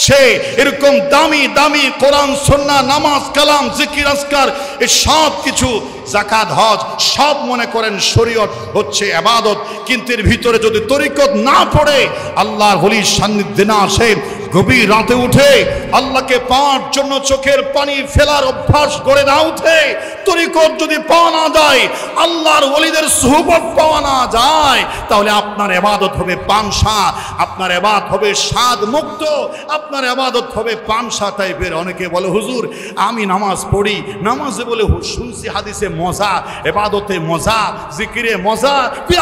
সে এরকম দামি দামি কোরআন সুন্নাহ নামাজ কালাম জিকির আজকার এই সব কিছু যাকাত হজ সব মনে করেন শরীয়ত হচ্ছে ইবাদত, কিন্তু এর ভিতরে যদি তরিকত না পড়ে, আল্লাহর ওলির সান্নিধ্যে না আসে, গভীর রাতে উঠে আল্লাহকে পাওয়ার জন্য চোখের পানি ফেলার অভ্যাস করে না উঠে, তরিকত যদি পাওয়া না যায়, আল্লাহর ওলিদের সুহবত পাওয়া না যায়, তাহলে আপনার ইবাদত হবে পানসা, আপনার ইবাদত হবে স্বাদ মুক্ত, আপনার ইবাদত হবে পানসা টাইপের। অনেকে বলে হুজুর আমি নামাজ পড়ি, নামাজে বলে শুনছি হাদিসে মজা, ইবাদতে মজা, জিকিরে মজা,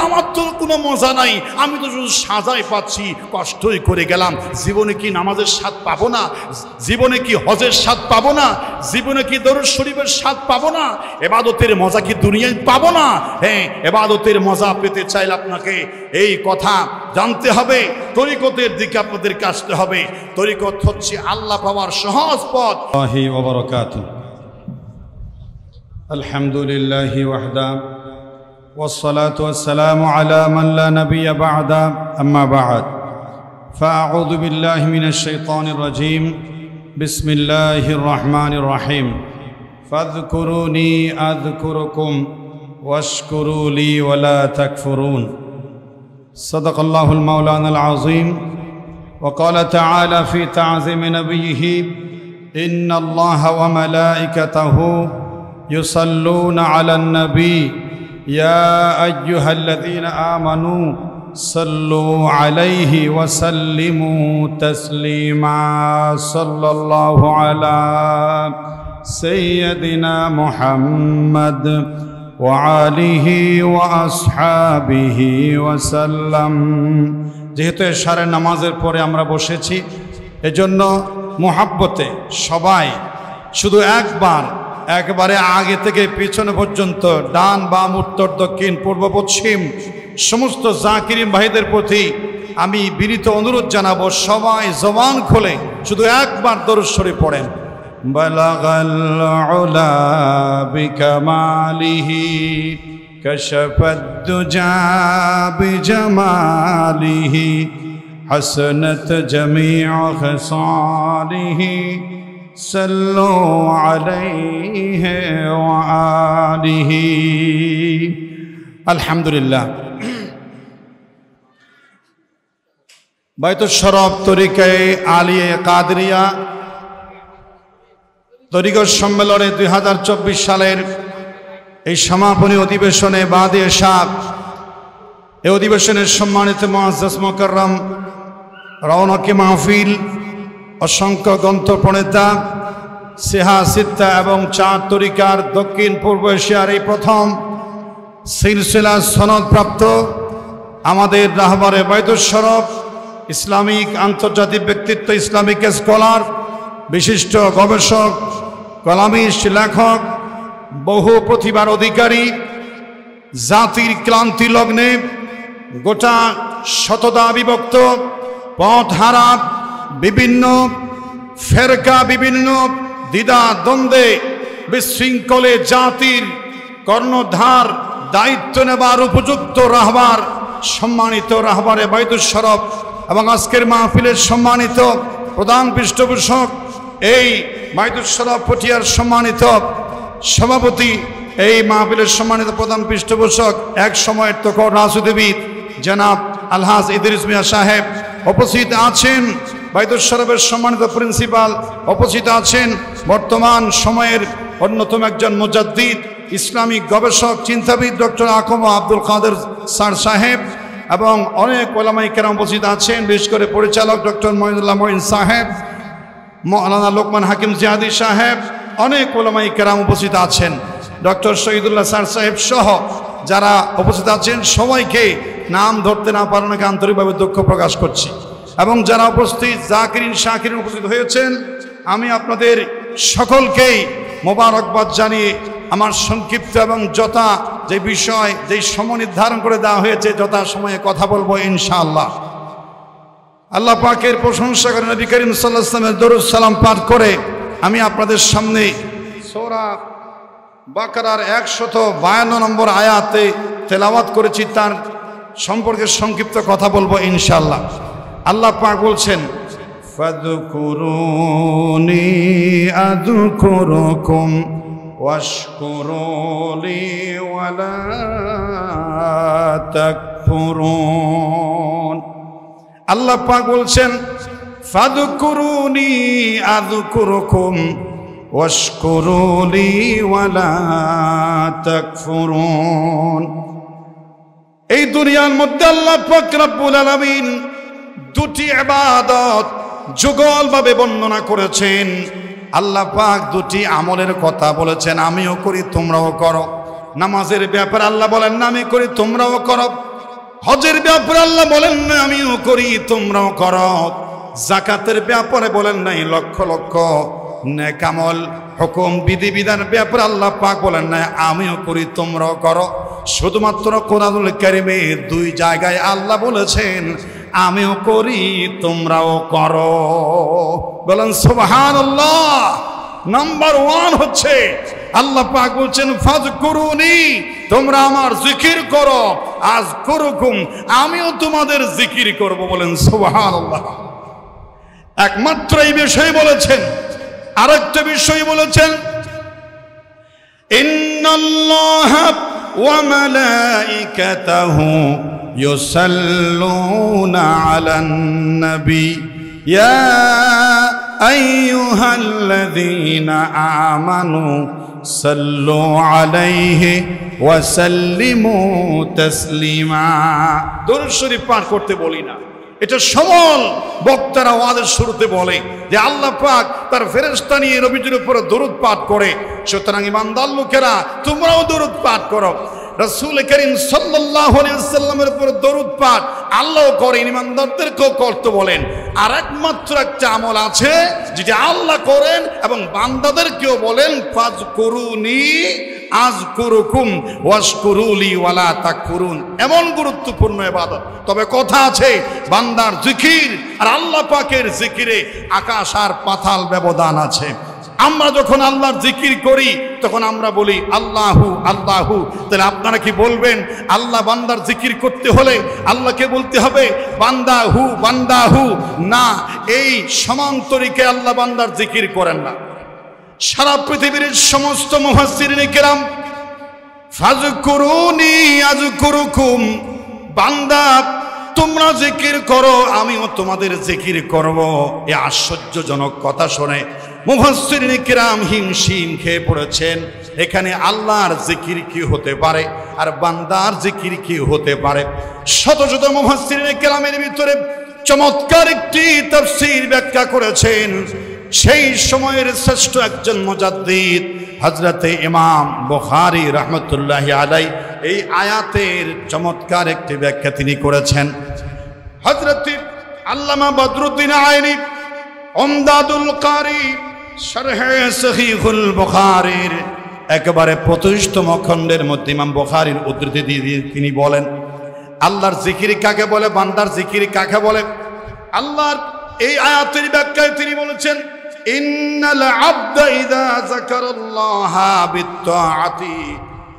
আমার তো কোনো মজা নাই, আমি তো শুধু সাজাই পাচ্ছি, কষ্টই করে গেলাম। জীবনে কি নামাজের স্বাদ পাবো না? জীবনে কি হজের স্বাদ পাবো না? জীবনে কি দরুদ শরীফের স্বাদ পাবো না? ইবাদতের মজা কি দুনিয়ায় পাবো না? হ্যাঁ, ইবাদতের মজা পেতে চাইলে আপনাকে এই কথা জানতে হবে, তরিকতের দিকে আপনাদেরকে আসতে হবে। তরিকত হচ্ছে আল্লাহ পাওয়ার সহজ পথ। আলহামদুলিল্লাহি ওয়াহদা والصلاة والسلام على من لا نبي بعد أما بعد فأعوذ بالله من الشيطان الرجيم بسم الله الرحمن الرحيم فاذكروني أذكركم واشكروا لي ولا تكفرون صدق الله المولانا العظيم وقال تعالى في تعظيم نبيه إن الله وملائكته يصلون على النبي يا أيها الذين آمنوا صلوا عليه وسلموا تسليما صلى الله على سيدنا محمد وآله وأصحابه وسلم। যেহেতু এশারের নামাজের পরে আমরা বসেছি, এজন্য মুহাব্বতে সবাই শুধু একবারে আগে থেকে পিছনে পর্যন্ত ডান বাম উত্তর দক্ষিণ পূর্ব পশ্চিম সমস্ত জাকিরিন ভাইদের প্রতি আমি বিনীত অনুরোধ জানাবো, সবাই জবান খুলে শুধু একবার দরুদ শরীফ পড়েন। বালাগাল উলা বিকামালিহি কাশাফাদ দুজা বিজামালিহি হাসনাত জামিউ খিসালিহি सल्लु अलैहि व आलिहि। अल्हम्दुलिल्लाह। বাইতুশ শরফ তরিকায়ে আলিয়ে কাদরিয়া তরিকত সম্মেলনে 2024 সালের এই সমাপনী অধিবেশনে বাদে এশাব, এই অধিবেশনের সম্মানিত মুআজ্জাজ মুকাররম রওনাকে মাহফিল, অসংখ্য গ্রন্থ প্রণেতা, সিহা সিত্তা এবং 4 তরিকার দক্ষিণ পূর্ব এশিয়ার এই প্রথম সিলসিলা সনদপ্রাপ্ত আমাদের রাহবারে বাইতুশ শরফ, ইসলামিক আন্তর্জাতিক ব্যক্তিত্ব, ইসলামিক স্কলার, বিশিষ্ট গবেষক, কলামিস্ট, লেখক, বহু প্রতিভার অধিকারী, জাতির ক্লান্তি লগ্নে গোটা শতদা বিভক্ত পথহারা বিভিন্ন ফেরকা, বিভিন্ন দ্বিধা দ্বন্দ্বে বিশৃঙ্খলে জাতির কর্ণধার দায়িত্ব নেবার উপযুক্ত রাহবার, সম্মানিত রাহবারে বাইতুশ শরফ এবং আজকের মাহফিলের সম্মানিত প্রধান পৃষ্ঠপোষক, এই বাইতুশ শরফ পটিয়ার সম্মানিত সভাপতি, এই মাহফিলের সম্মানিত প্রধান পৃষ্ঠপোষক, এক সময়ের তখন রাজনীতিবিদ জনাব আলহাজ ইদ্রিস মিয়া সাহেব উপস্থিত আছেন, বাইতুশ শরফের সম্মানিত প্রিন্সিপাল উপস্থিত আছেন, বর্তমান সময়ের অন্যতম একজন মুজাদ্দিদ, ইসলামিক গবেষক, চিন্তাবিদ ডক্টর আকম আব্দুল কাদের স্যার সাহেব এবং অনেক ওলামায়ে কেরাম উপস্থিত আছেন, বিশেষ করে পরিচালক ডক্টর মঈনুল্লাহ মঈন সাহেব, মৌলানা লোকমান হাকিম জিয়াদি সাহেব, অনেক ওলামায়ে কেরাম উপস্থিত আছেন, ডক্টর শহীদুল্লাহ স্যার সাহেব সহ যারা উপস্থিত আছেন সবাইকে নাম ধরতে না পারানোকে আন্তরিকভাবে দুঃখ প্রকাশ করছি। এবং যারা উপস্থিত জাকিরিন শাকিরিন উপস্থিত হয়েছেন, আমি আপনাদের সকলকেই মোবারকবাদ জানিয়ে আমার সংক্ষিপ্ত এবং যথা যে বিষয়, যেই সময় নির্ধারণ করে দেওয়া হয়েছে যথা সময়ে কথা বলবো ইনশাআল্লাহ। আল্লাহ পাকের প্রশংসা করে নবী করিম সাল্লাল্লাহু আলাইহি ওয়াসাল্লামের দরুদ সালাম পাঠ করে আমি আপনাদের সামনে সূরা বাকারার 152 নম্বর আয়াতে তেলাওয়াত করেছি, তার সম্পর্কে সংক্ষিপ্ত কথা বলবো ইনশাআল্লাহ। আল্লাহ পাক বলছেন, ফাযকুরুনি আযকুরুকুম ওয়াশকুরু লি ওয়ালা তাকফুরুন। আল্লাহ পাক বলছেন ফাযকুরুনি আযকুরুকুম ওয়াশকুরু লি ওয়ালা তাকফুরুন। এই দুনিয়ার মধ্যে আল্লাহ পাক রব্বুল আলামিন দুটি ইবাদত যুগলভাবে বর্ণনা করেছেন। আল্লাহ পাক দুটি আমলের কথা বলেছেন, আমিও করি তোমরাও করো। নামাজের ব্যাপারে আল্লাহ বলেন না আমি করি তোমরাও করো। হজের ব্যাপারে আল্লাহ বলেন না আমিও করি তোমরাও করো। যাকাতের ব্যাপারে বলেন নাই লক্ষ লক্ষ নেক আমল হুকুম বিধিবিধানের ব্যাপারে আল্লাহ পাক বলেন না আমিও করি তোমরাও করো। শুধুমাত্র কোরআনুল কারীমে দুই জায়গায় আল্লাহ বলেছেন আমিও করি তোমরাও করো। বলেন সুবহানাল্লাহ। নাম্বার 1 হচ্ছে আল্লাহ পাক বলছেন ফাযকুরুনি, তোমরা আমার জিকির করো, আযকুরুকুম, আমিও তোমাদের জিকির করব। বলেন সুবহানাল্লাহ। একমাত্র এই বিষয় বলেছেন। আরেকটা বিষয় বলেছেন ইন্নাল্লাহা ওয়া মালাইকাতাহু ইউসাল্লুনা আলান নবী ইয়া আইয়ুহাল্লাযীনা আমানু সাল্লু আলাইহি ওয়া সাল্লিমু তাসলিমা। দরুদ শরীফ পাঠ করতে বলি না, এটা সমল বক্তারা ওয়াজের শুরুতে বলে যে আল্লাহ পাক তার ফেরেশতা নিয়ে নবীজির উপর দরুদ পাঠ করে। সুতরাং ইমানদার লোকেরা তোমরাও দরুদ পাঠ করো। রাসূল করিম সাল্লাল্লাহু আলাইহি ওয়াসাল্লামের উপর দরুদ পাঠ আল্লাহ করেন, ইমানদারদেরকেও করতে বলেন। আর একমাত্র একটা আমল আছে যেটা আল্লাহ করেন এবং বান্দাদেরকেও বলেন ফাযকুরুনি আযকুরুকুম ওয়াশকুরু লি ওয়ালা তাকফুরুন। এমন গুরুত্বপূর্ণ ইবাদত। তবে কথা আছে বান্দার জিকির আর আল্লাহ পাকের জিকিরে আকাশ আর পাতাল ব্যবধান আছে। আমরা যখন আল্লাহর জিকির করি তখন আমরা বলি আল্লাহু আল্লাহু। তাহলে আপনারা কি বলবেন আল্লাহ বান্দার জিকির করতে হলে আল্লাহকে বলতে হবে বান্দাহু বান্দাহু? না, এই সমান্তরিকে আল্লাহ বান্দার জিকির করেন না। সারা পৃথিবীর সমস্ত মুফাসসিরিনে কেরাম ফাযকুরুনি আযকুরুকুম, বান্দা তোমরা জিকির করো আমিও তোমাদের জিকির করব। এই আশ্চর্যজনক কথা শুনে মুফাসসিরিনে কেরাম হিমশিম খেয়ে পড়েছেন। এখানে আল্লাহর জিকির কি হতে পারে আর বান্দার জিকির কি হতে পারে? শত শত মুফাসসিরিনে কেরামের ভিতরে চমৎকার একটি তাফসীর ব্যাখ্যা করেছেন। সেই সময়ের শ্রেষ্ঠ একজন মুজাদ্দিদ হযরতে ইমাম বুখারী রাহমাতুল্লাহি আলাইহি এই আয়াতের চমৎকার একটি ব্যাখ্যা তিনি করেছেন। হযরতে আল্লামা বদরুদ্দিন আইনি উমদাতুল কারি শরহে সহিহুল বুখারীর একেবারে 25তম খণ্ডের মধ্যে ইমাম বুখারীর উদ্ধৃতি দিয়ে তিনি বলেন আল্লাহর জিকির কাকে বলে, বান্দার জিকির কাকে বলে। আল্লাহর এই আয়াতের ব্যাখ্যায় তিনি বলেছেন ইন্নাল আবদা ইযা যাকারাল্লাহা বিত্তাআতি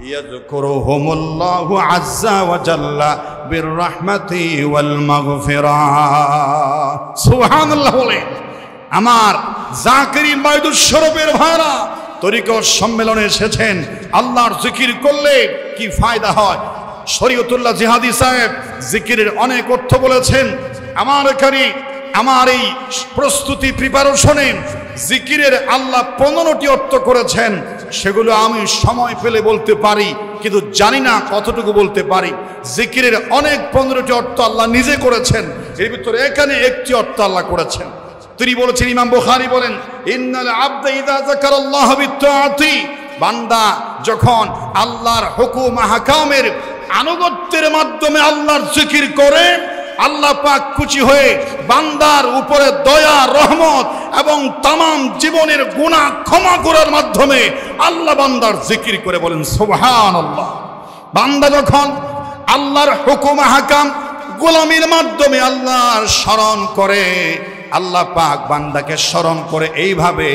ইয়াযকুরুহুমুল্লাহু আযজা ওয়া জাল্লা বিররাহমাতি ওয়াল মাগফিরাহ। সুবহানাল্লাহ বলে আমার জাকিরিন বাইদুস শরফের ভাইরা তরিকত সম্মেলনে এসেছেন। আল্লাহর জিকির করলে কি ফায়দা হয়? শরীয়তুল্লাহ জিহাদি সাহেব জিকিরের অনেক অর্থ বলেছেন। আমার এই প্রস্তুতি প্রিপারেশনে জিকিরের আল্লাহ 15টি অর্থ করেছেন। সেগুলো আমি সময় পেলে বলতে পারি, কিন্তু জানি না কতটুকু বলতে পারি। জিকিরের অনেক 15টি অর্থ আল্লাহ নিজে করেছেন, এর ভিতরে এখানে একটি অর্থ আল্লাহ করেছেন। তিনি বলেছেন, ইমাম বুখারী বলেন ইন্নাল আবদা ইযা যাকারাল্লাহ বিত্তাআতি, বান্দা যখন আল্লাহর হুকুম আহকামের আনুগত্যের মাধ্যমে আল্লাহর জিকির করে আল্লাহ পাক খুশি হয়ে বান্দার উপরে দয়া রহমত এবং তামাম জীবনের গুনাহ ক্ষমা করার মাধ্যমে আল্লাহ বান্দার জিকির করে। বলেন সুবহানাল্লাহ। বান্দা যখন আল্লাহর হুকুম আহকাম গোলামির মাধ্যমে আল্লাহর স্মরণ করে, আল্লাহ পাক বান্দাকে স্মরণ করে এইভাবে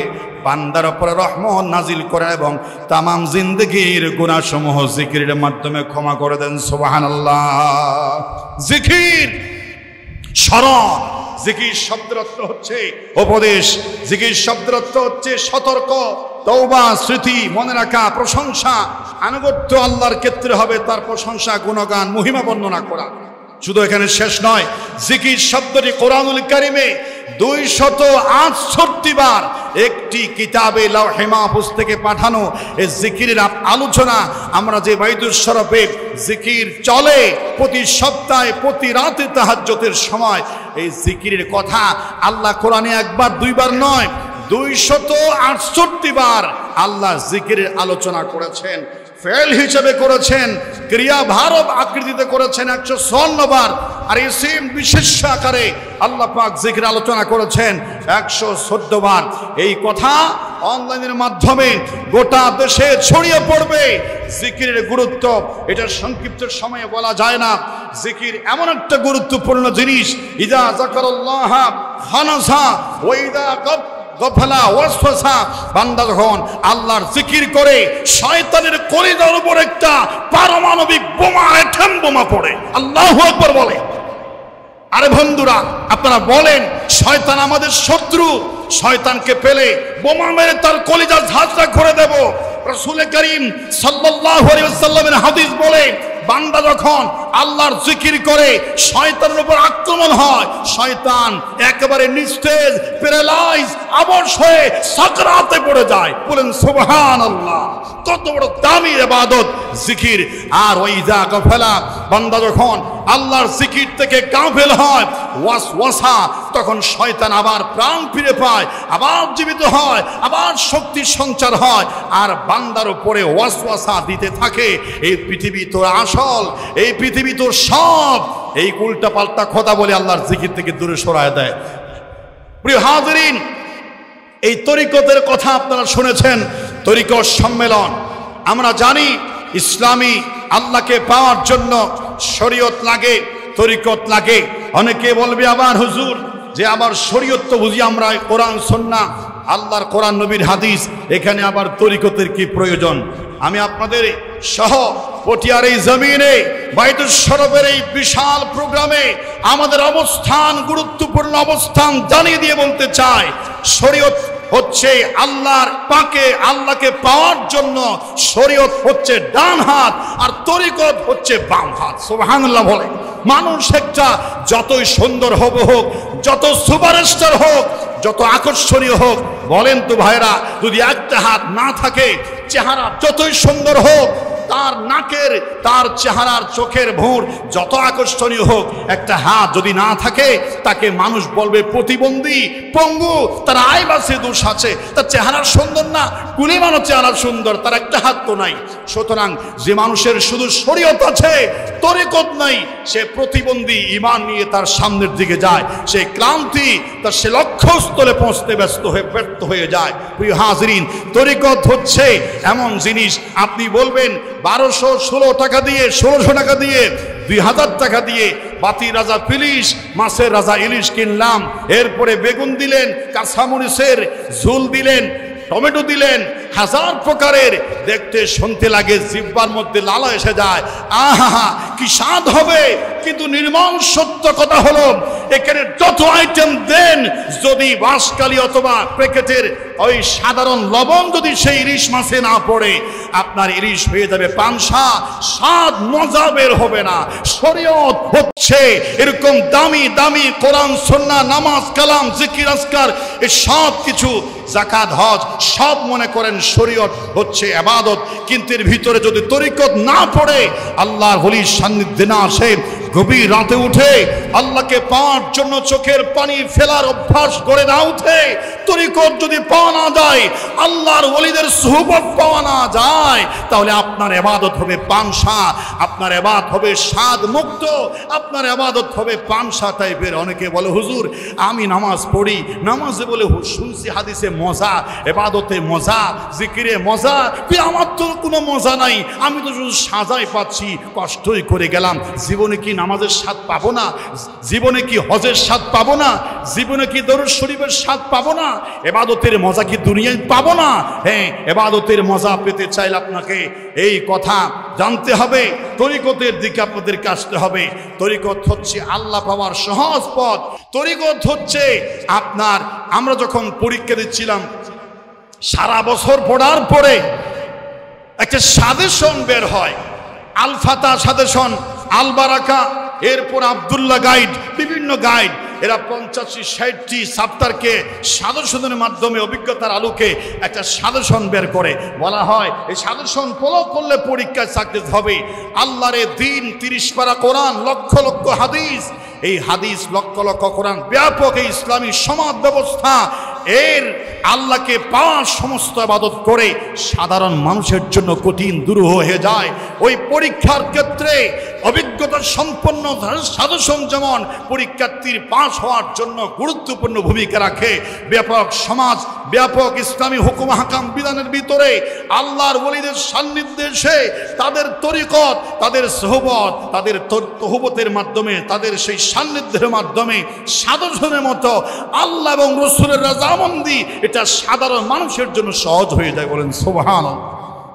বান্দার উপরে রহমত নাজিল করেন এবং তামাম জিন্দেগির গুনাহসমূহ জিকিরের মাধ্যমে ক্ষমা করে দেন। সুবহানাল্লাহ। জিকির স্মরণ জিকির শব্দের অর্থ হচ্ছে উপদেশ, জিকির শব্দের অর্থ হচ্ছে সতর্ক, তওবা, স্মৃতি, মনে রাখা, প্রশংসা, আনুগত্য আল্লাহর ক্ষেত্রে হবে তার প্রশংসা, গুণগান, মহিমা বর্ণনা করা। শুধু এখানে শেষ নয়, জিকির শব্দটি কোরআনুল কারিমে 268 বার একটি কিতাবে লাওহে মাহফুজ থেকে পাঠানো এই জিকিরের আলোচনা আমরা যে বাইতুল শরফে জিকির চলে প্রতি সপ্তাহে প্রতি রাতে তাহাজ্জুদের সময়, এই জিকিরের কথা আল্লাহ কোরআনে একবার দুইবার নয় 268 বার আল্লাহ জিকিরের আলোচনা করেছেন, ফেল হিসেবে করেছেন, ক্রিয়া ভারব আকৃতিতে করেছেন 154 বার, আর ইসিম বিশেষ আকারে আল্লাহ পাক জিকির আলোচনা করেছেন 114 বার। এই কথা অনলাইনের মাধ্যমে গোটা দেশে ছড়িয়ে পড়বে। জিকিরের গুরুত্ব এটা সংক্ষিপ্ত সময়ে বলা যায় না। জিকির এমন একটা গুরুত্বপূর্ণ জিনিস, ইযা যাকারাল্লাহ খানাসা ওয়া ইযা গফলা ওয়াসওয়াসা, বান্দা যখন আল্লাহর জিকির করে শয়তানের কলিজার উপর একটা পারমাণবিক বোমা, অ্যাটম বোমা পড়ে। আল্লাহু আকবার বলে। আরে বন্ধুরা, আপনারা বলেন শয়তান আমাদের শত্রু, শয়তানকে পেলে বোমা মেরে তার কলিজা ঝাঁঝরা করে দেব। রাসূল করিম সাল্লাল্লাহু আলাইহি ওয়াসাল্লামের হাদিস বলে, বান্দা যখন আল্লাহর জিকির করে শয়তানের উপর আক্রমণ হয়, শয়তান একেবারে নিস্তেজ, প্যারালাইজ, অবশ হয়ে সাকরাতে পড়ে যায়। বলেন সুবহানাল্লাহ। কত বড় দামি ইবাদত জিকির। আর ওয়াইজা গাফলা, বান্দা যখন আল্লাহর জিকির থেকে গাফেল হয়, ওয়াসওয়াসা, তখন শয়তান আবার প্রাণ ফিরে পায়, আবার জীবিত হয়, আবার শক্তি সঞ্চার হয়, আর বান্দার উপরে ওয়াসওয়াসা দিতে থাকে এই পৃথিবী তোর আসল, এই পৃথিবী তোর সব, এই উল্টা পাল্টা কথা বলে আল্লাহর জিকির থেকে দূরে সরায় দেয়। প্রিয় হাজিরিন, এই তরিকতের কথা আপনারা শুনেছেন, তরিকত সম্মেলন। আমরা জানি ইসলামী আল্লাহকে পাওয়ার জন্য শরীয়ত লাগে, তরিকত লাগে। অনেকে বলবে আবার হুজুর যে আবার শরীয়ত তো বুঝি আমরা কোরআন সুন্নাহ, আল্লাহর কোরআন নবীর হাদিস, এখানে আবার তরিকতের কি প্রয়োজন? আমি আপনাদের সহ পটিয়ার এই জমিনে বাইতুল শরফের এই বিশাল প্রোগ্রামে আমাদের অবস্থান, গুরুত্বপূর্ণ অবস্থান জানিয়ে দিয়ে বলতে চাই, শরীয়ত হচ্ছে আল্লাহর পাকে, আল্লাহকে পাওয়ার জন্য শরীয়ত হচ্ছে ডান হাত আর তরিকত হচ্ছে বাম হাত। সুবহানাল্লাহ বলে। মানুষ একটা যতই সুন্দর হোক, যত সুপারস্টার হোক, যত আকর্ষণীয় হোক, বলেন তো ভাইরা, যদি একটা হাত না থাকে, চেহারা যতই সুন্দর হোক, তার নাকের, তার চেহারার চোখের ভুঁড় যত আকর্ষণীয় হোক, একটা হাত যদি না থাকে, তাকে মানুষ বলবে প্রতিবন্ধী, পঙ্গু, তার আইবাসে দোষ আছে, তার চেহারা সুন্দর না, কুলিমানো চেহারা সুন্দর, তার একটা হাত তো নাই। সুতরাং যে মানুষের শুধু শরীয়ত আছে, তরিকত নাই, সে প্রতিবন্ধী, ঈমান নিয়ে তার সামনের দিকে যায়, সে ক্লান্তি, তার সে লক্ষ্যস্থলে পৌঁছতে ব্যর্থ হয়ে যায়। প্রিয় হাজিরিন, তরিকত হচ্ছে এমন জিনিস, আপনি বলবেন 1216 টাকা দিয়ে, 1600 টাকা দিয়ে, 2000 টাকা দিয়ে বাতি রাজা পিলিশ, মাছের রাজা ইলিশ কিনলাম, এরপরে বেগুন দিলেন, কাঁচামরিচের ঝোল দিলেন, টমেটো দিলেন, হাজার প্রকারের, দেখতে শুনতে লাগে জিহ্বার মধ্যে লালা এসে যায়, আহা কি স্বাদ হবে। কিন্তু নির্মম সত্য কথা হলো, এখানে যত আইটেম দেন, যদি বাঁশকালি অথবা প্যাকেটের ওই সাধারণ লবণ যদি সেই ইলিশ মাছে না পড়ে, আপনার ইলিশ হয়ে যাবে পানসা, স্বাদ মজা বের হবে না। শরীয়ত হচ্ছে এরকম দামি দামি কোরআন, সুন্নাহ, নামাজ, কালাম, জিকির, আজকার, এই সব কিছু, যাকাত, হজ, সব মনে করেন শরীয়ত হচ্ছে ইবাদত। কিন্তু এর ভিতরে যদি তরিকত না পড়ে, আল্লাহর ওলির সান্নিধ্যে না আসে, গভীর রাতে উঠে আল্লাহকে পাওয়ার জন্য চোখের পানি ফেলার অভ্যাস করে না উঠে, তরিকত যদি পাওয়া না যায়, আল্লাহর ওলিদের সুহবত পাওয়া না যায়, তাহলে আপনার ইবাদত হবে পানসা, আপনার ইবাদত হবে স্বাদ মুক্ত, আপনার ইবাদত হবে পানসা টাইপের। অনেকে বলে হুজুর আমি নামাজ পড়ি, নামাজে বলে শুনছি হাদিসে মজা, ইবাদতে মজা, জিকিরে মজা, আমার তো তো কোনো মজা নাই, আমি তো শুধু সাজাই পাচ্ছি, কষ্টই করে গেলাম। জীবনে কি নামাজের স্বাদ পাবো না? জীবনে কি হজের স্বাদ পাবো না? জীবনে কি দরুদ শরীফের স্বাদ পাবো না? এবাদতের মজা কি দুনিয়ায় পাবো না? হ্যাঁ, এবাদতের মজা পেতে চাইলে আপনাকে এই কথা জানতে হবে, তরিকতের দিকে আপনাদেরকে আসতে হবে। তরিকত হচ্ছে আল্লাহ পাওয়ার সহজ পথ। তরিকত হচ্ছে আপনার, আমরা যখন পরীক্ষা দিচ্ছিলাম, সারা বছর পড়ার পরে একটা সাজেশন বের হয়, আল ফাতা সাজেশন, আল বারাকা, এরপর আব্দুল্লাহ গাইড, বিভিন্ন গাইড, এরা 50-60টি সাপ্তারকে সাজেশনের মাধ্যমে অভিজ্ঞতার আলোকে একটা সাজেশন বের করে। বলা হয় এই সাজেশন ফলো করলে পরীক্ষায় সাকসেস হবে। আল্লাহর দ্বীন, 30 পারা কোরআন, লক্ষ লক্ষ হাদিস, এই হাদিস লক্ষ লক্ষ কোরআন, ব্যাপক এই ইসলামী সমাজ ব্যবস্থা, এর আল্লাহকে পাওয়ার সমস্ত ইবাদত করে সাধারণ মানুষের জন্য কঠিন দুরূহ হয়ে যায়। ওই পরীক্ষার ক্ষেত্রে অভিজ্ঞতা সম্পন্ন সাজেশন যেমন পরীক্ষার্থীর পাস হওয়ার জন্য গুরুত্বপূর্ণ ভূমিকা রাখে, ব্যাপক সমাজ, ব্যাপক ইসলামী হুকুম হাকাম বিধানের ভিতরে আল্লাহর ওলিদের সান্নিধ্যে এসে তাদের তরিকত, তাদের সোহবত, তাদের তহবতের মাধ্যমে, তাদের সেই সান্নিধ্যের মাধ্যমে সাজেশনের মতো আল্লাহ এবং রাসূলের রাজামন্দি এটা সাধারণ মানুষের জন্য সহজ হয়ে যায়। বলেন সুবহানাল্লাহ।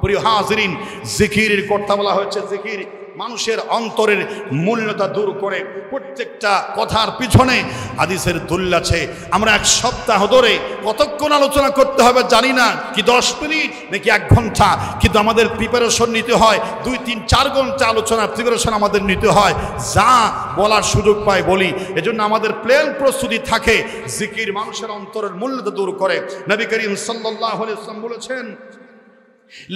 প্রিয় হাজিরিন, জিকিরের কথা বলা হয়েছে, জিকির মানুষের অন্তরের মলিনতা দূর করে। প্রত্যেকটা কথার পিছনে হাদিসের দলিল আছে। আমরা এক সপ্তাহ ধরে কতক্ষণ আলোচনা করতে হবে জানি না, কি 10 মিনিট নাকি 1 ঘন্টা, কিন্তু আমাদের প্রিপারেশন নিতে হয় 2-3-4 ঘন্টা আলোচনার প্রিপারেশন আমাদের নিতে হয়। যা বলার সুযোগ পাই বলি, এজন্য আমাদের প্ল্যান প্রস্তুতি থাকে। জিকির মানুষের অন্তরের মলিনতা দূর করে। নবী করিম সাল্লাল্লাহু আলাইহি ওয়াসাল্লাম বলেছেন,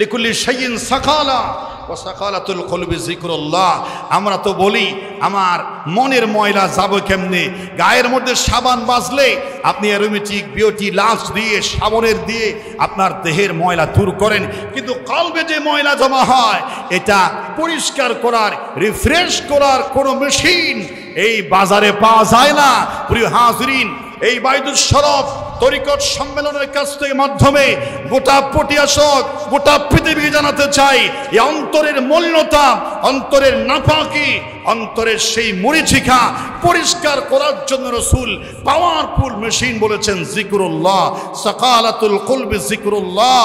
লিকুল্লি শাইইন সাকালা ওয়া সাকালাতুল কলবি যিকরুল্লাহ। আমরা তো বলি আমার মনের ময়লা যাবে কেমনে? গায়ের মধ্যে সাবান বাজলে আপনি অ্যারোমেটিক বিউটি লাক্স দিয়ে, সাবানের দিয়ে আপনার দেহের ময়লা দূর করেন, কিন্তু কলবে যে ময়লা জমা হয় এটা পরিষ্কার করার, রিফ্রেশ করার কোনো মেশিন এই বাজারে পাওয়া যায় না। প্রিয় হাজিরিন, এই বাইতুস শরফ তরিকত সম্মেলনের কাছ থেকে মাধ্যমে গোটা পটিয়াসক, গোটা পৃথিবীকে জানাতে চাই, এই অন্তরের মলিনতা, অন্তরের নাপাকি, অন্তরের সেই মরিচিকা পরিষ্কার করার জন্য রাসূল পাওয়ারফুল মেশিন বলেছেন যিকরুল্লাহ, সাকালাতুল কলবি যিকরুল্লাহ।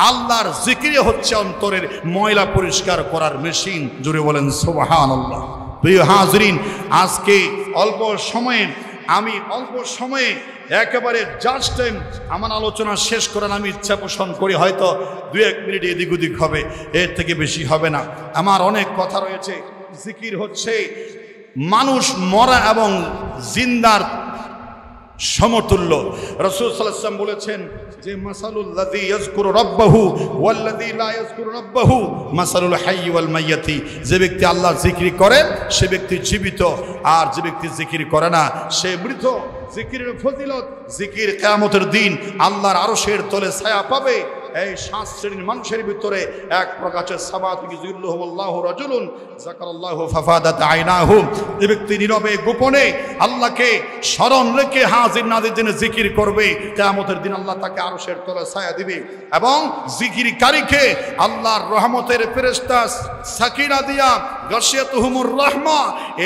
আল্লাহর জিকির হচ্ছে অন্তরের ময়লা পরিষ্কার করার মেশিন। জুড়ে বলেন সুবহানাল্লাহ। প্রিয় হাজিরিন, আজকে অল্প সময়ে একেবারে জাস্ট টাইম আমার আলোচনা শেষ করার আমি ইচ্ছা পোষণ করি। হয়তো 2-1 মিনিট এদিক ওদিক হবে, এর থেকে বেশি হবে না। আমার অনেক কথা রয়েছে। জিকির হচ্ছে মানুষ মরা এবং জিন্দার সমতুল্য। রাসূল সাল্লাল্লাহু আলাইহি ওয়াসাল্লাম বলেছেন যে মাসালুল লাযী ইয়াযকুরু রাব্বাহু ওয়াল লাযী লা ইয়াযকুরু রাব্বাহু মাসালুল হাইয়্যি ওয়াল মাইয়্যিতি। যে ব্যক্তি আল্লাহর জিকির করে সে ব্যক্তি জীবিত, আর যে ব্যক্তি জিকির করে না সে মৃত। জিকিরের ফজিলত, জিকির কিয়ামতের দিন আল্লাহর আরশের তলে ছায়া পাবে। এই 7 শ্রেণীর মানুষের ভিতরে এক প্রকাশের সাবাতু যুল্লুহুল্লাহু রাজুলুন যাকারাল্লাহু ফাফাদাত আইনাহু। এই ব্যক্তি নীরবে গোপনে আল্লাহকে স্মরণ রেখে হাজির নাজির দিনে জিকির করবে, কিয়ামতের দিন আল্লাহ তাকে আরশের তলে ছায়া দিবে। এবং জিকিরকারীকে আল্লাহর রহমতের ফেরেশতা সাকিনা দিয়া গাশিয়াতুহুমুর রাহমা,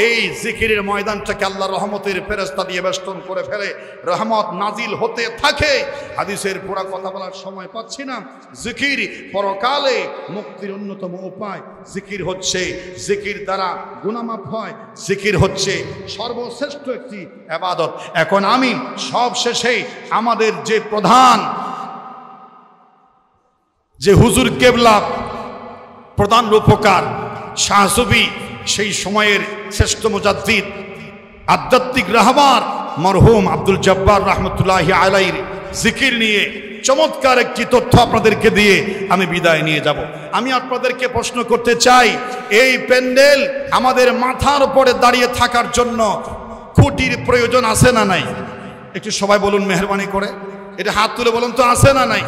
এই জিকিরের ময়দানটাকে আল্লাহর রহমতের ফেরেশতা দিয়ে বেষ্টন করে ফেলে, রহমত নাজিল হতে থাকে। হাদিসের পুরা কথা বলার সময় পাচ্ছি না। জিকির পরকালে মুক্তির অন্যতম উপায়। জিকির হচ্ছে, জিকির দ্বারা গুনাহ মাফ হয়। জিকির হচ্ছে সর্বশ্রেষ্ঠ একটি ইবাদত। এখন আমি সব শেষে আমাদের যে প্রধান যে হুজুর কেবলা, প্রধান রূপকার শাহ সুফি, সেই সময়ের শ্রেষ্ঠ মুজাদ্দিদ, আধ্যাত্মিক রাহবার মরহুম আব্দুল জব্বার রহমতুল্লাহি আলাইহির জিকির নিয়ে চমৎকার একটি তথ্য আপনাদেরকে দিয়ে আমি বিদায় নিয়ে যাব। আমি আপনাদেরকে প্রশ্ন করতে চাই, এই প্যান্ডেল আমাদের মাথার উপরে দাঁড়িয়ে থাকার জন্য খুঁটির প্রয়োজন আছে না নাই? একটু সবাই বলুন মেহেরবানি করে, এটা হাত তুলে বলুন তো, আছে না নাই?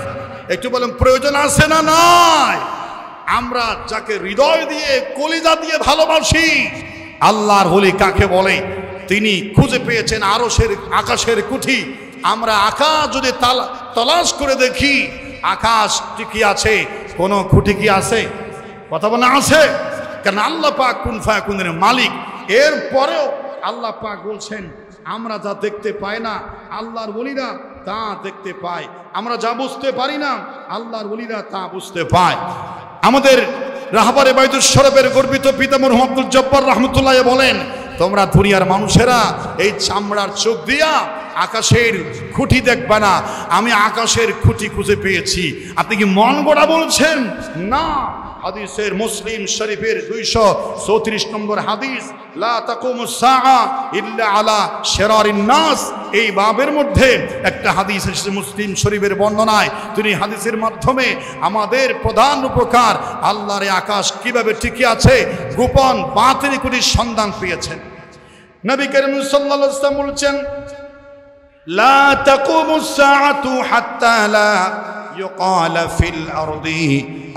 একটু বলুন প্রয়োজন আছে না নাই? আমরা যাকে হৃদয় দিয়ে, কলিজা দিয়ে ভালোবাসি, আল্লাহর ওলি কাকে বলে তিনি খুঁজে পেয়েছেন আরশের আকাশের কুঠি। আমরা আকাশ যদি তলাশ করে দেখি, আকাশ টিকে আছে, কোনো খুঁটি কি আছে? কথা বলে আছে, কারণ আল্লাহ পাক কুন ফায়াকুনের মালিক। এরপরেও আল্লাহ পাক বলছেন আমরা যা দেখতে পাই না আল্লাহর ওলিরা তা দেখতে পায়, আমরা যা বুঝতে পারি না আল্লাহর ওলিরা তা বুঝতে পায়। আমাদের রাহবারে বাইতুল শরফের গর্বিত পিতামহ আব্দুল জব্বার রহমতুল্লাহ বলেন, তোমরা দুনিয়ার মানুষেরা এই চামড়ার চোখ দিয়া আকাশের খুঁটি দেখবা না, আমি আকাশের খুঁটি খুঁজে পেয়েছি। আপনি কি মন গড়া বলছেন? না। হাদিসের মুসলিম শরীফের 234 নম্বর হাদিস, লা তাকুমুস সাআ ইল্লা আলা শিরারিন নাস, এই বাবের মধ্যে একটা হাদিস এসেছে মুসলিম শরীফের বর্ণনায়। তিনি হাদিসের মাধ্যমে আমাদের প্রধান উপকার আল্লাহর আকাশ কিভাবে টিকে আছে গোপন বাতিনি কুটির সন্ধান পেয়েছেন। নবী করিম সাল্লাল্লাহু আলাইহি ওয়াসাল্লাম বলেছেন, লা তাকুমুস সাআতু হাত্তা লা يقال في الأرض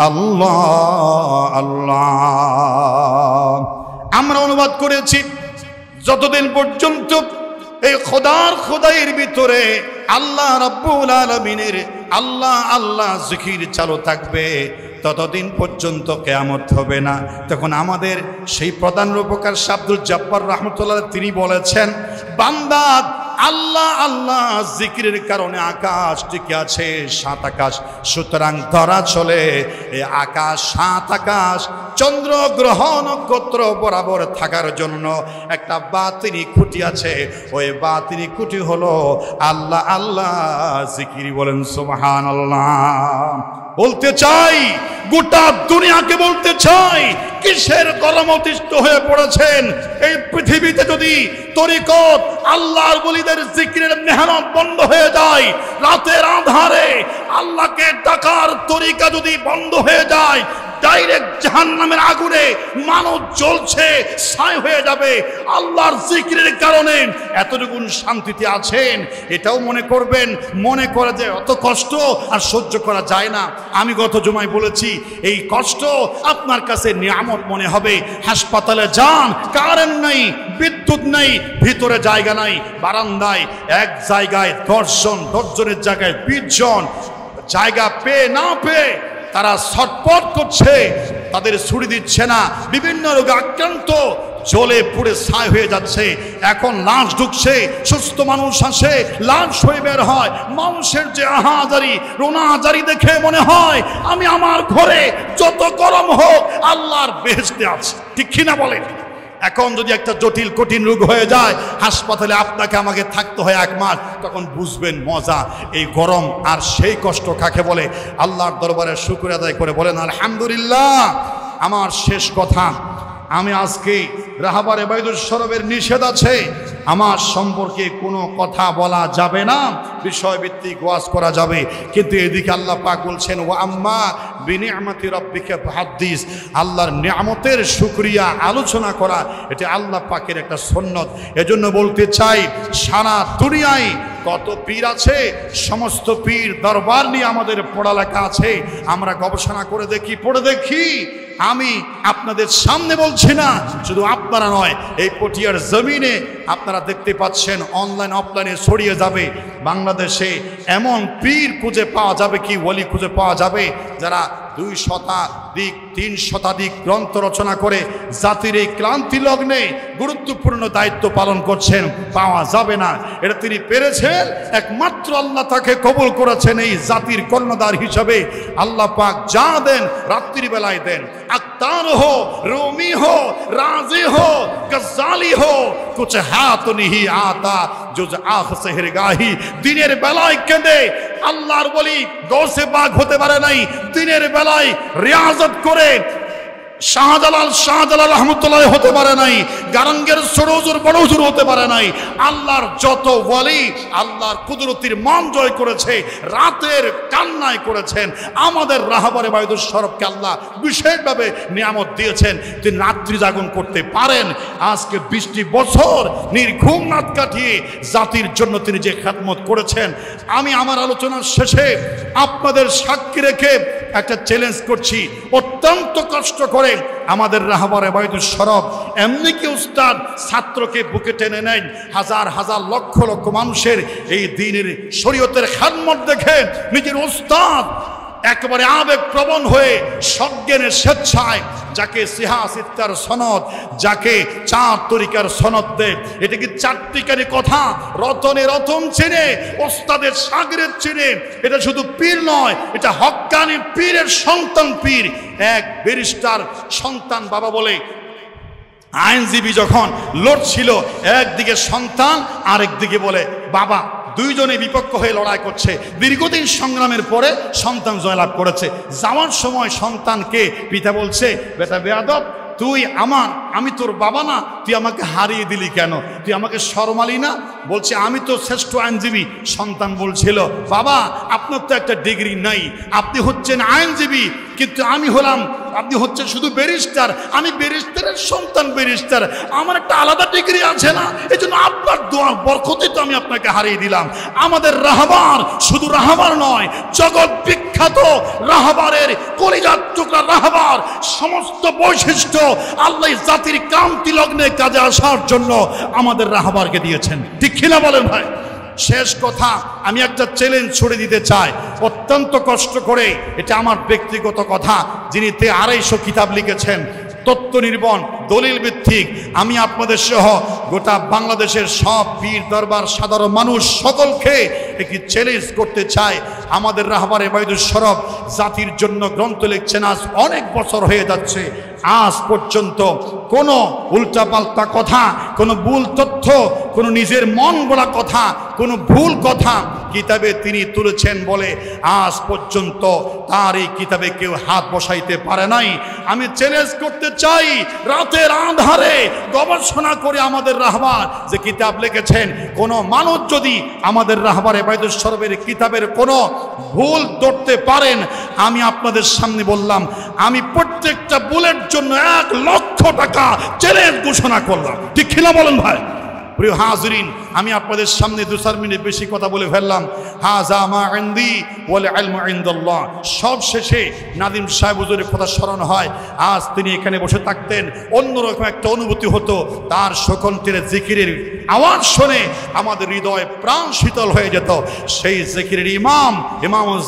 الله الله। আমরা অনুবাদ করেছি, যতদিন পর্যন্ত এই খোদাইয়ের ভিতরে আল্লাহ রাব্বুল আলামিনের আল্লাহ আল্লাহ জিকির চালু থাকবে ততদিন পর্যন্ত কিয়ামত হবে না। তখন আমাদের সেই প্রধান রূপকার আব্দুল জব্বার রহমতুল্লাহ তিনি বলেছেন, বান্দা আল্লাহ আল্লাহ জিকিরের কারণে আকাশ টিকে আছে, সাত আকাশ। সুতরাং ধরা চলে এই আকাশ, সাত আকাশ, চন্দ্র গ্রহ নক্ষত্র বরাবর থাকার জন্য একটা বাতিনি খুঁটি আছে। ওই বাতিনি খুঁটি হলো আল্লাহ আল্লাহ জিকির। বলেন সুবহানাল্লাহ। বলতে চাই, গোটা দুনিয়াকে বলতে চাই, কিসের গরম অতিষ্ঠ হয়ে পড়েছেন? এই পৃথিবীতে যদি তরিকত আল্লাহর ওলিদের জিকিরের মেহনত বন্ধ হয়ে যায়, রাতের আধারে আল্লাহকে ডাকার তরিকা যদি বন্ধ হয়ে যায়, ডাইরেক্ট জাহান্নামের আগুনে মানুষ জ্বলছে, ছাই হয়ে যাবে। আল্লাহর জিকিরের কারণে এতটুকুন শান্তিতে আছেন, এটাও মনে করবেন। মনে করে যে অত কষ্ট আর সহ্য করা যায় না। আমি গত জুমায় বলেছি, এই কষ্ট আপনার কাছে নিয়ামত মনে হবে। হাসপাতালে যান, কারেন্ট নাই, বিদ্যুৎ নেই, ভিতরে জায়গা নাই, বারান্দায় এক জায়গায় 10 জন, 10 জনের জায়গায় 20 জন, জায়গা পেয়ে না পেয়ে তারা ছটফট করছে, তাদের ছুটি দিচ্ছে না, বিভিন্ন রোগে আক্রান্ত, জ্বলে পুড়ে ছাই হয়ে যাচ্ছে। এখন লাশ ঢুকছে, সুস্থ মানুষ আসে, লাশ হয়ে বের হয়। মানুষের যে আহাজারি রোনাজারি দেখে মনে হয় আমি আমার ঘরে যত গরম হোক আল্লাহর বেহেশতে আছি। ঠিক কিনা বলেন? এখন যদি একটা জটিল কঠিন রোগ হয়ে যায়, হাসপাতালে আপনাকে আমাকে থাকতে হয় 1 মাস, তখন বুঝবেন মজা এই গরম আর সেই কষ্ট কাকে বলে। আল্লাহর দরবারে শুকর আদায় করে বলেন আলহামদুলিল্লাহ। আমার শেষ কথা, আমি আজকে রাহবারে বাইতুল শরফের নিষেধ আছে, আমার সম্পর্কে কোনো কথা বলা যাবে না, বিষয়ভিত্তিক ওয়াজ করা যাবে। কিন্তু এদিকে আল্লাহ পাক বলছেন, ওয়া আম্মা বিনিআমাতি রাব্বিকা ফাহাদ্দিস, আল্লাহর নিয়ামতের শুকরিয়া আলোচনা করা, এটা আল্লাহ পাকের একটা সুন্নত। এজন্য বলতে চাই, সারা দুনিয়ায় কত পীর আছে, সমস্ত পীর দরবার নিয়ে আমাদের পড়ালেখা আছে, আমরা গবেষণা করে দেখি, পড়ে দেখি। আমি আপনাদের সামনে বলছি না, শুধু আপনারা নয়, এই পটিয়ার জমিনে আপনারা দেখতে পাচ্ছেন, অনলাইন অফলাইনে ছড়িয়ে যাবে। বাংলাদেশে এমন পীর খুঁজে পাওয়া যাবে কি, ওলি খুঁজে পাওয়া যাবে যারা 2 শতাধিক 3 শতাধিক গ্রন্থ রচনা করে জাতির এই ক্লান্তি লগ্নে গুরুত্বপূর্ণ দায়িত্ব পালন করছেন, পাওয়া যাবে না। এটা তিনি পেরেছেন, একমাত্র আল্লাহ তাকে কবুল করেছেন এই জাতির কর্ণধার হিসাবে। আল্লাহ পাক যা দেন রাত্রির বেলায় দেন। আক্তার হো, রুমি হো, রাজি হো, গজ্জালি হো, কুছ হাত নিহি আতা জুজ আখ সেহর গাহি। দিনের বেলায় কেঁদে আল্লাহর বলি গৌসে পাক হতে পারে নাই, দিনের বেলায় রিয়াজত করে শাহজালাল রহমতুল্লাহ হতে পারে নাই, গারঙ্গের ছোট হুজুর বড় হুজুর হতে পারে নাই। আল্লাহর যত ওয়ালি আল্লাহর কুদরতির মান জয় করেছে, রাতের কান্নায় করেছেন। আমাদের রাহবারে বাইতুল শরফকে আল্লাহ বিশেষভাবে নিয়ামত দিয়েছেন, তিনি রাত্রি জাগরণ করতে পারেন। আজকে 20টি বছর নির্ঘুম রাত কাটিয়ে জাতির জন্য তিনি যে খেদমত করেছেন, আমি আমার আলোচনার শেষে আপনাদের সাক্ষী রেখে একটা চ্যালেঞ্জ করছি। অত্যন্ত কষ্ট করে আমাদের রাহবারে বাইতুল শরফ এমনি কি উস্তাদ ছাত্রকে বুকে টেনে নেন, হাজার হাজার লক্ষ লক্ষ মানুষের এই দ্বীনের শরীয়তের খেদমত দেখে নিজের উস্তাদ একেবারে আবেগ প্রবণ হয়ে সজ্ঞানের স্বেচ্ছায় যাকে সিহাসিত্তার সনদ, যাকে চার তরিকার সনদ দেয়, এটা কি চারটিকারি কথা? রতনে রতন চেনে, ওস্তাদের সাগরের চেনে। এটা শুধু পীর নয়, এটা হক্কানি পীরের সন্তান পীর। এক ব্যারিস্টার সন্তান বাবা বলে আইনজীবী যখন লড়ছিল, একদিকে সন্তান আরেকদিকে বলে বাবা, দুইজনে বিপক্ষ হয়ে লড়াই করছে। দীর্ঘদিন সংগ্রামের পরে সন্তান জয়লাভ করেছে। যাওয়ার সময় সন্তানকে পিতা বলছে, বেটা বেয়াদব, তুই আমার, আমি তোর বাবা না, তুই আমাকে হারিয়ে দিলি কেন? তুই আমাকে শরমালি না? বলছে আমি তো শ্রেষ্ঠ আইনজীবী। সন্তান বলছিল, বাবা আপনার তো একটা ডিগ্রি নাই, আপনি হচ্ছেন আইনজীবী, কিন্তু আমি হলাম, আপনি হচ্ছেন শুধু ব্যারিস্টার, আমি ব্যারিস্টারের সন্তান ব্যারিস্টার, আমার একটা আলাদা ডিগ্রি আছে না, এই জন্য আপনার দোয়ার বরকতে তো আমি আপনাকে হারিয়ে দিলাম। আমাদের রাহবার শুধু রাহবার নয়, জগৎ বিখ্যাত রাহবারের কলিজার টুকরা রাহবার, সমস্ত বৈশিষ্ট্য আল্লাহ জাতির কান্তি লগ্নে কাজে আসার জন্য আমাদের রাহবারকে দিয়েছেন। ঠিক কিনা বলেন ভাই? শেষ কথা, আমি একটা চ্যালেঞ্জ ছুড়ে দিতে চাই, অত্যন্ত কষ্ট করে, এটা আমার ব্যক্তিগত কথা। যিনি 250 কিতাব লিখেছেন, তত্ত্ব নির্ভর, দলিল ভিত্তিক, আমি আপনাদের সহ গোটা বাংলাদেশের সব পীর দরবার সাধারণ মানুষ সকলকে একটি চ্যালেঞ্জ করতে চাই। আমাদের রাহবারে বাইদুস সরব জাতির জন্য গ্রন্থ লিখছেন, আজ অনেক বছর হয়ে যাচ্ছে, আজ পর্যন্ত কোনো উল্টাপাল্টা কথা, কোনো ভুল তথ্য, কোনো নিজের মন গড়া কথা, কোনো ভুল কথা কিতাবে তিনি তুলেছেন বলে আজ পর্যন্ত তার এই কিতাবে কেউ হাত বসাইতে পারে নাই। আমি চ্যালেঞ্জ করতে চাই, রাতের আঁধারে গবেষণা করে আমাদের রাহবার যে কিতাব লিখেছেন, কোনো মানুষ যদি আমাদের রাহবারে বাইদুস সরবের কিতাবের কোনো ভুল ধরতে পারেন, আমি আপনাদের সামনে বললাম, আমি প্রত্যেকটা ভুলের জন্য 1 লক্ষ টাকা চ্যালেঞ্জ ঘোষণা করলাম। ঠিক কিনা বলেন ভাই? প্রিয় হাজরিন, আমি আপনাদের সামনে 2-4 মিনিট বেশি কথা বলে ফেললাম। হাযা মা ইনদি ওয়াল ইলমু ইনদাল্লাহ। সব শেষে নাদিম সাহেব হুজুরের কথা স্মরণ হয়। আজ তিনি এখানে বসে থাকতেন, অন্যরকম একটা অনুভূতি হতো। তার সকন্তের জিকিরের আওয়াজ শুনে আমাদের হৃদয় প্রাণ শীতল হয়ে যেত। সেই জিকিরের ইমাম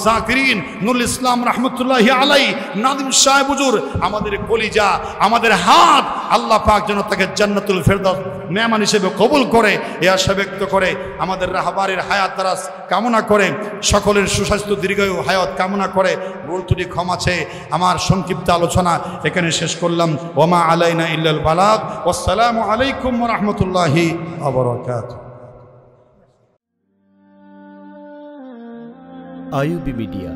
জাকিরিন নুরুল ইসলাম রাহমাতুল্লাহি আলাইহি নাদিম সাহেব হুজুর আমাদের কলিজা, আমাদের হাত, আল্লাহ পাক যেন তাকে জান্নাতুল ফেরদাউস মেহমান হিসেবে কবুল করে, এ আশা ব্যক্ত করে আমাদের রাহবারের হায়াত দারাজ কামনা করে, সকলের সুস্বাস্থ্য দীর্ঘায়ু হায়াত কামনা করে ভুল ত্রুটি ক্ষমা চেয়ে আমার সংক্ষিপ্ত আলোচনা এখানে শেষ করলাম। ওমা আলাইনা ইল্লাল বালাগ। আসসালামু আলাইকুম ওয়া রাহমাতুল্লাহি ওয়া বারাকাতুহু। IUB media.